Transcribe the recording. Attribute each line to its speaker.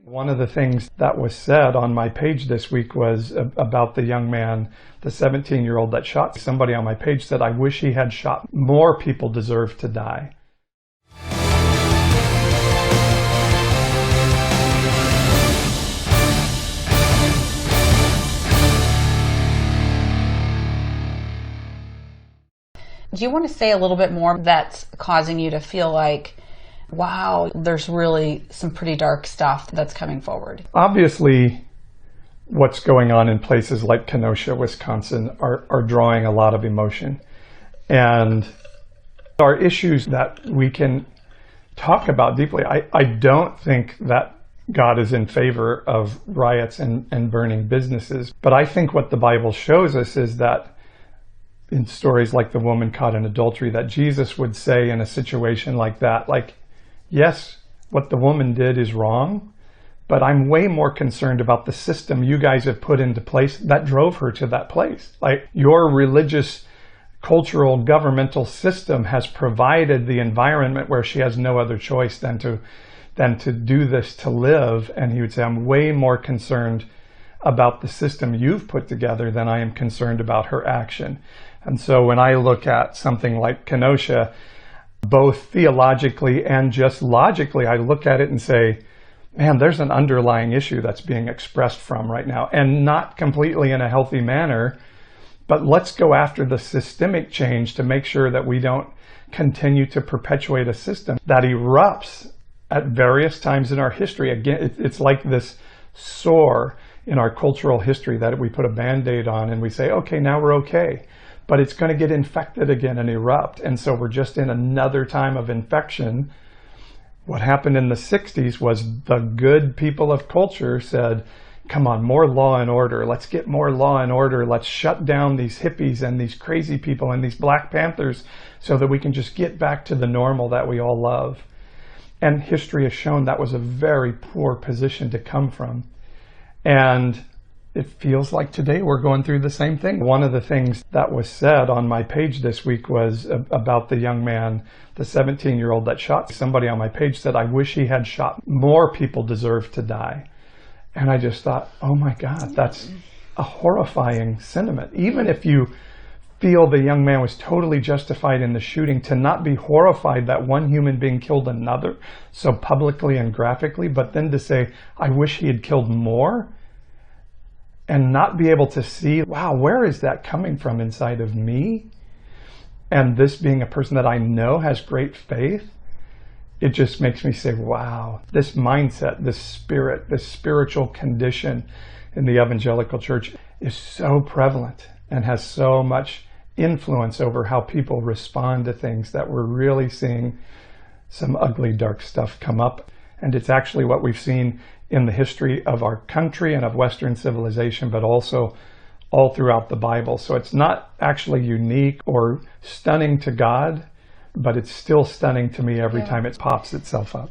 Speaker 1: One of the things that was said on my page this week was about the young man, the 17-year-old that shot. Somebody on my page said, "I wish he had shot. More people deserve to die."
Speaker 2: Do you want to say a little bit more that's causing you to feel like, wow, there's really some pretty dark stuff that's coming forward?
Speaker 1: Obviously, what's going on in places like Kenosha, Wisconsin are drawing a lot of emotion. And are issues that we can talk about deeply. I don't think that God is in favor of riots and burning businesses. But I think what the Bible shows us is that in stories like the woman caught in adultery, that Jesus would say in a situation like that, like, yes, what the woman did is wrong, but I'm way more concerned about the system you guys have put into place that drove her to that place. Like, your religious, cultural, governmental system has provided the environment where she has no other choice than to do this to live. And he would say, I'm way more concerned about the system you've put together than I am concerned about her action. And so when I look at something like Kenosha, both theologically and just logically, I look at it and say, man, there's an underlying issue that's being expressed from right now, and not completely in a healthy manner. But let's go after the systemic change to make sure that we don't continue to perpetuate a system that erupts at various times in our history. Again, it's like this sore in our cultural history that we put a Band-Aid on and we say, okay, now we're okay. But it's going to get infected again and erupt. And so we're just in another time of infection. What happened in the 60s was the good people of culture said, come on, more law and order. Let's get more law and order. Let's shut down these hippies and these crazy people and these Black Panthers so that we can just get back to the normal that we all love. And history has shown that was a very poor position to come from. And it feels like today we're going through the same thing. One of the things that was said on my page this week was about the young man, the 17-year-old that shot. Somebody on my page said, I wish he had shot. More people deserve to die. And I just thought, oh my God, that's a horrifying sentiment. Even if you feel the young man was totally justified in the shooting, to not be horrified that one human being killed another so publicly and graphically, but then to say, I wish he had killed more, and not be able to see, wow, where is that coming from inside of me? And this being a person that I know has great faith, it just makes me say, wow, this mindset, this spirit, this spiritual condition in the evangelical church is so prevalent and has so much influence over how people respond to things that we're really seeing some ugly, dark stuff come up. And it's actually what we've seen in the history of our country and of Western civilization, but also all throughout the Bible. So it's not actually unique or stunning to God, but it's still stunning to me every time it pops itself up.